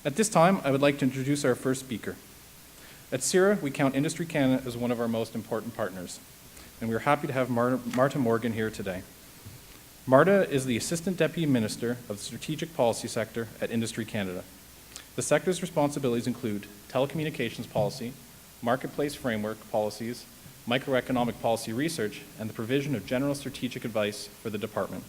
At this time, I would like to introduce our first speaker. At CIRA, we count Industry Canada as one of our most important partners, and we are happy to have Marta Morgan here today. Marta is the Assistant Deputy Minister of the Strategic Policy Sector at Industry Canada. The sector's responsibilities include telecommunications policy, marketplace framework policies, microeconomic policy research, and the provision of general strategic advice for the department.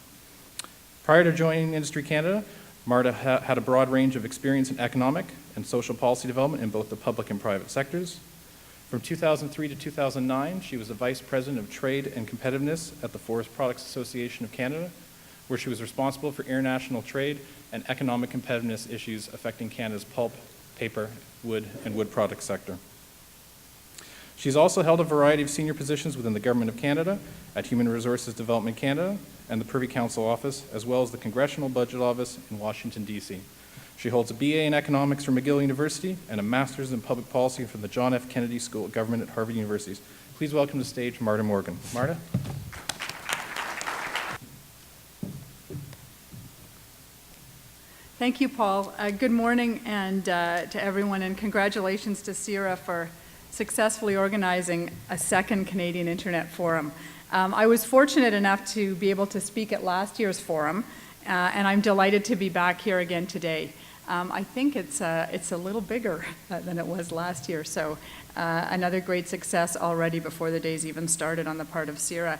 Prior to joining Industry Canada, Marta had a broad range of experience in economic and social policy development in both the public and private sectors. From 2003 to 2009, she was the Vice President of Trade and Competitiveness at the Forest Products Association of Canada, where she was responsible for international trade and economic competitiveness issues affecting Canada's pulp, paper, wood, and wood products sector. She's also held a variety of senior positions within the Government of Canada, at Human Resources Development Canada, and the Privy Council Office, as well as the Congressional Budget Office in Washington, D.C. She holds a BA in Economics from McGill University and a Master's in Public Policy from the John F. Kennedy School of Government at Harvard University. Please welcome to the stage Marta Morgan. Marta? Thank you, Paul. Good morning and to everyone, and congratulations to CIRA for successfully organizing a second Canadian Internet Forum. I was fortunate enough to be able to speak at last year's forum, and I'm delighted to be back here again today. I think it's a little bigger than it was last year, so another great success already before the day's even started on the part of CIRA.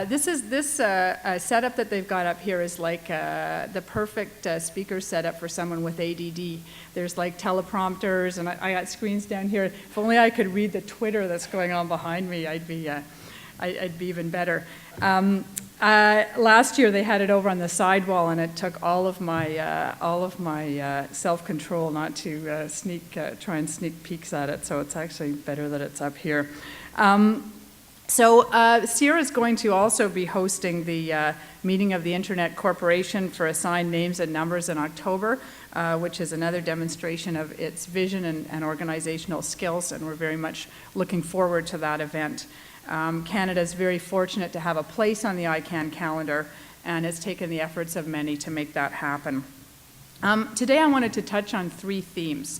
This setup that they've got up here is like the perfect speaker setup for someone with ADD. There's like teleprompters, and I got screens down here. If only I could read the Twitter that's going on behind me, I'd be even better. Last year they had it over on the sidewall, and it took all of my self-control not to try and sneak peeks at it. So it's actually better that it's up here. CIRA is going to also be hosting the meeting of the Internet Corporation for Assigned Names and Numbers in October, which is another demonstration of its vision and organizational skills, and we're very much looking forward to that event. Canada is very fortunate to have a place on the ICANN calendar, and has taken the efforts of many to make that happen. Today I wanted to touch on three themes.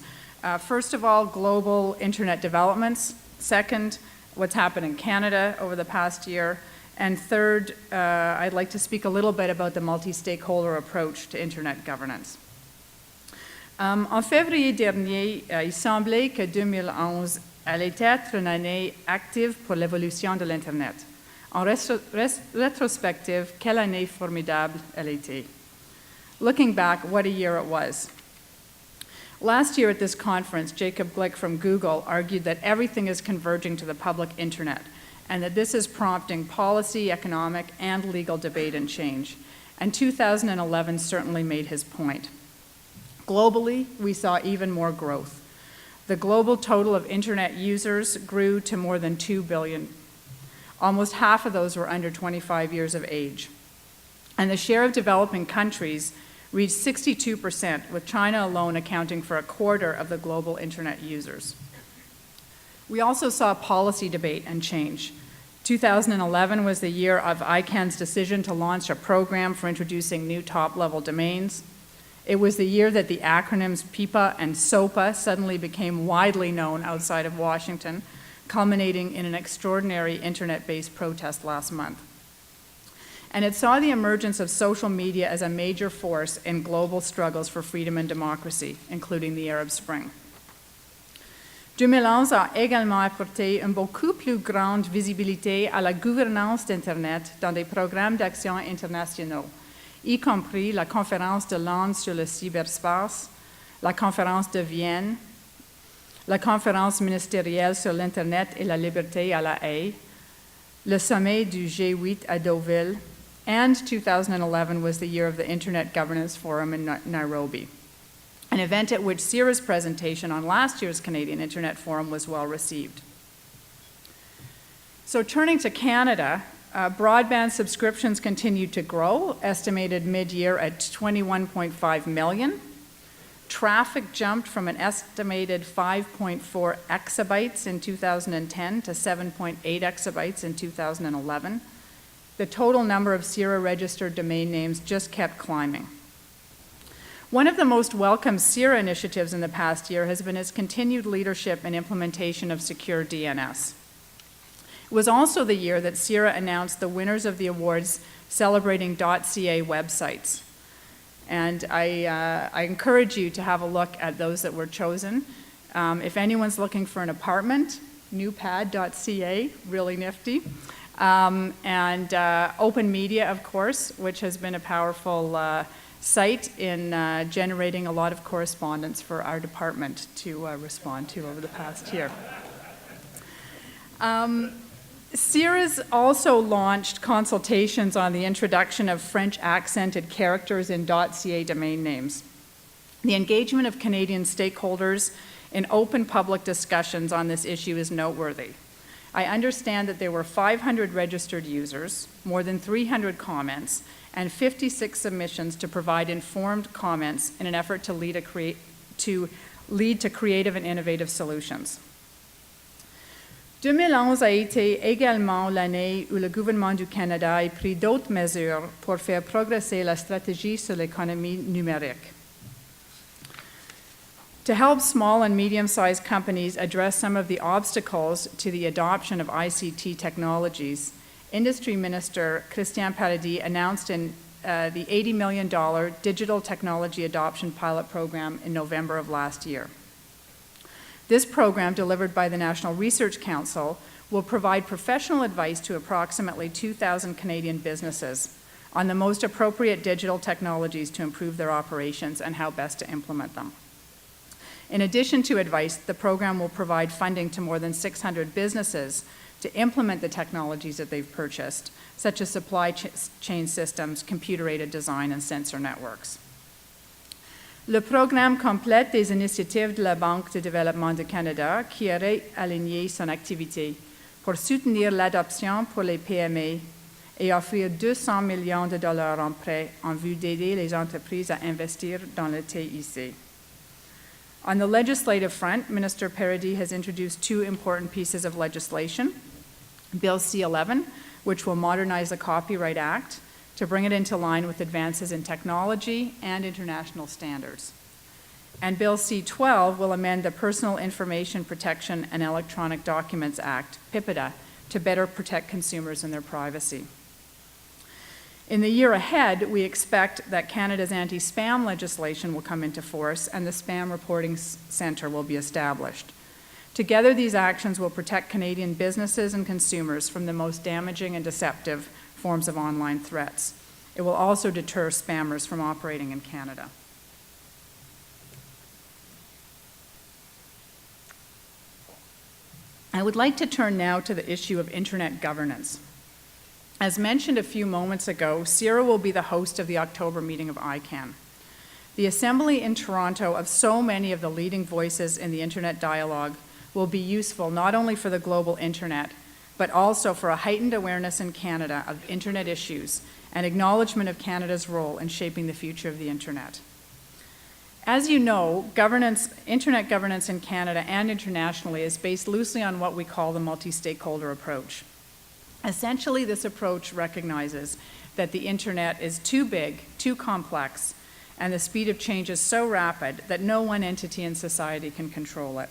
First of all, global internet developments. Second, what's happened in Canada over the past year. And third, I'd like to speak a little bit about the multi-stakeholder approach to internet governance. En février dernier, il semblait que 2011 allait être une année active pour l'évolution de l'Internet. En rétrospective, quelle année formidable elle était. Looking back, what a year it was. Last year at this conference, Jacob Glick from Google argued that everything is converging to the public internet, and that this is prompting policy, economic, and legal debate and change. And 2011 certainly made his point. Globally, we saw even more growth. The global total of internet users grew to more than 2 billion. Almost half of those were under 25 years of age. And the share of developing countries reached 62%, with China alone accounting for a quarter of the global internet users. We also saw policy debate and change. 2011 was the year of ICANN's decision to launch a program for introducing new top-level domains. It was the year that the acronyms PIPA and SOPA suddenly became widely known outside of Washington, culminating in an extraordinary internet-based protest last month. And it saw the emergence of social media as a major force in global struggles for freedom and democracy, including the Arab Spring. 2011 a également apporté une beaucoup plus grande visibilité à la gouvernance d'Internet dans des programmes d'action internationaux, y compris la conférence de Londres sur le cyberspace, la conférence de Vienne, la conférence ministérielle sur l'Internet et la liberté à La Haye, le sommet du G8 à Deauville, and 2011 was the year of the Internet Governance Forum in Nairobi, an event at which CIRA's presentation on last year's Canadian Internet Forum was well received. So turning to Canada, broadband subscriptions continued to grow, estimated mid-year at 21.5 million. Traffic jumped from an estimated 5.4 exabytes in 2010 to 7.8 exabytes in 2011. The total number of CIRA registered domain names just kept climbing. One of the most welcome CIRA initiatives in the past year has been its continued leadership and implementation of secure DNS. It was also the year that CIRA announced the winners of the awards celebrating .ca websites. And I encourage you to have a look at those that were chosen. If anyone's looking for an apartment, newpad.ca, really nifty. And Open Media, of course, which has been a powerful site in generating a lot of correspondence for our department to respond to over the past year. CIRA's also launched consultations on the introduction of French accented characters in .ca domain names. The engagement of Canadian stakeholders in open public discussions on this issue is noteworthy. I understand that there were 500 registered users, more than 300 comments, and 56 submissions to provide informed comments in an effort to lead to creative and innovative solutions. 2011 a été également l'année où le gouvernement du Canada a pris d'autres mesures pour faire progresser la stratégie sur l'économie numérique. To help small and medium-sized companies address some of the obstacles to the adoption of ICT technologies, Industry Minister Christian Paradis announced the $80 million Digital Technology Adoption Pilot Program in November of last year. This program, delivered by the National Research Council, will provide professional advice to approximately 2,000 Canadian businesses on the most appropriate digital technologies to improve their operations and how best to implement them. In addition to advice, the program will provide funding to more than 600 businesses to implement the technologies that they've purchased, such as supply chain systems, computer-aided design, and sensor networks. Le programme complète des initiatives de la Banque de développement du Canada qui aurait aligné son activité pour soutenir l'adoption pour les PME et offrir 200 millions de dollars en prêts en vue d'aider les entreprises à investir dans le TIC. On the legislative front, Minister Paradis has introduced two important pieces of legislation. Bill C-11, which will modernize the Copyright Act to bring it into line with advances in technology and international standards. And Bill C-12 will amend the Personal Information Protection and Electronic Documents Act, PIPEDA, to better protect consumers and their privacy. In the year ahead, we expect that Canada's anti-spam legislation will come into force and the Spam Reporting Centre will be established. Together, these actions will protect Canadian businesses and consumers from the most damaging and deceptive forms of online threats. It will also deter spammers from operating in Canada. I would like to turn now to the issue of internet governance. As mentioned a few moments ago, CIRA will be the host of the October meeting of ICANN. The assembly in Toronto of so many of the leading voices in the internet dialogue will be useful not only for the global internet, but also for a heightened awareness in Canada of internet issues and acknowledgement of Canada's role in shaping the future of the internet. As you know, internet governance in Canada and internationally is based loosely on what we call the multi-stakeholder approach. Essentially, this approach recognizes that the internet is too big, too complex, and the speed of change is so rapid that no one entity in society can control it.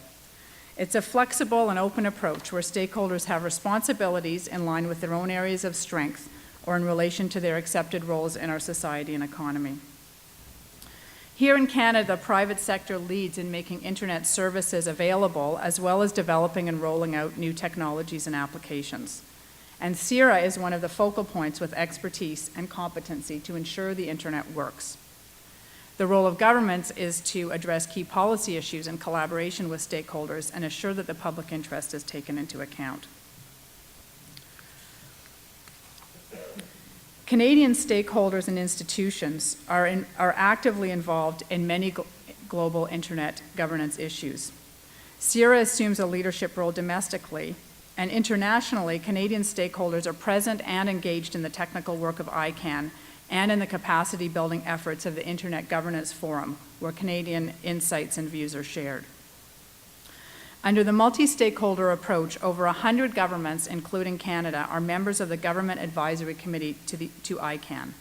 It's a flexible and open approach where stakeholders have responsibilities in line with their own areas of strength or in relation to their accepted roles in our society and economy. Here in Canada, the private sector leads in making internet services available as well as developing and rolling out new technologies and applications. And CIRA is one of the focal points with expertise and competency to ensure the internet works. The role of governments is to address key policy issues in collaboration with stakeholders and assure that the public interest is taken into account. Canadian stakeholders and institutions are actively involved in many global internet governance issues. CIRA assumes a leadership role domestically, and internationally, Canadian stakeholders are present and engaged in the technical work of ICANN and in the capacity-building efforts of the Internet Governance Forum, where Canadian insights and views are shared. Under the multi-stakeholder approach, over 100 governments, including Canada, are members of the Government Advisory Committee to ICANN.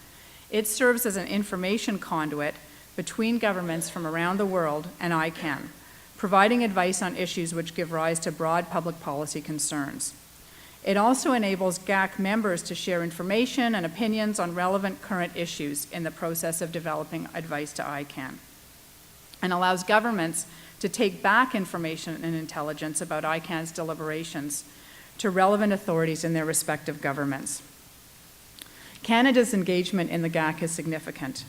It serves as an information conduit between governments from around the world and ICANN, providing advice on issues which give rise to broad public policy concerns. It also enables GAC members to share information and opinions on relevant current issues in the process of developing advice to ICANN, and allows governments to take back information and intelligence about ICANN's deliberations to relevant authorities in their respective governments. Canada's engagement in the GAC is significant.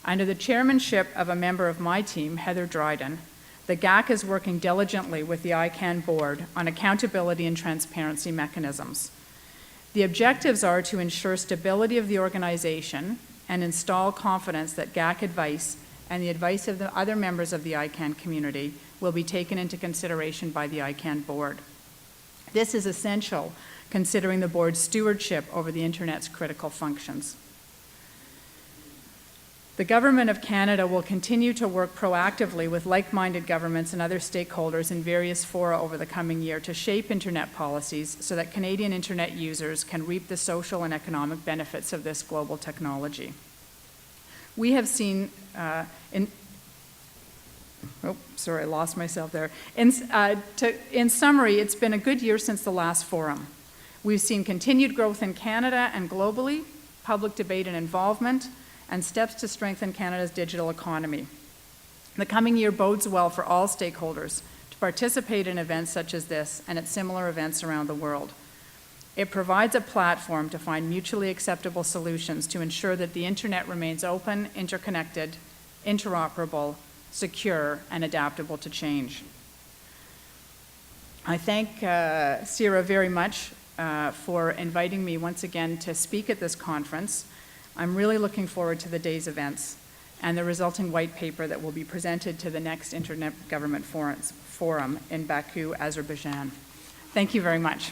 Under the chairmanship of a member of my team, Heather Dryden, the GAC is working diligently with the ICANN board on accountability and transparency mechanisms. The objectives are to ensure stability of the organization and install confidence that GAC advice and the advice of the other members of the ICANN community will be taken into consideration by the ICANN board. This is essential considering the board's stewardship over the Internet's critical functions. The Government of Canada will continue to work proactively with like-minded governments and other stakeholders in various fora over the coming year to shape Internet policies so that Canadian Internet users can reap the social and economic benefits of this global technology. We have seen sorry, I lost myself there. In summary, it's been a good year since the last forum. We've seen continued growth in Canada and globally, public debate and involvement, and steps to strengthen Canada's digital economy. The coming year bodes well for all stakeholders to participate in events such as this and at similar events around the world. It provides a platform to find mutually acceptable solutions to ensure that the Internet remains open, interconnected, interoperable, secure, and adaptable to change. I thank CIRA very much for inviting me once again to speak at this conference. I'm really looking forward to the day's events and the resulting white paper that will be presented to the next Internet Government Forum in Baku, Azerbaijan. Thank you very much.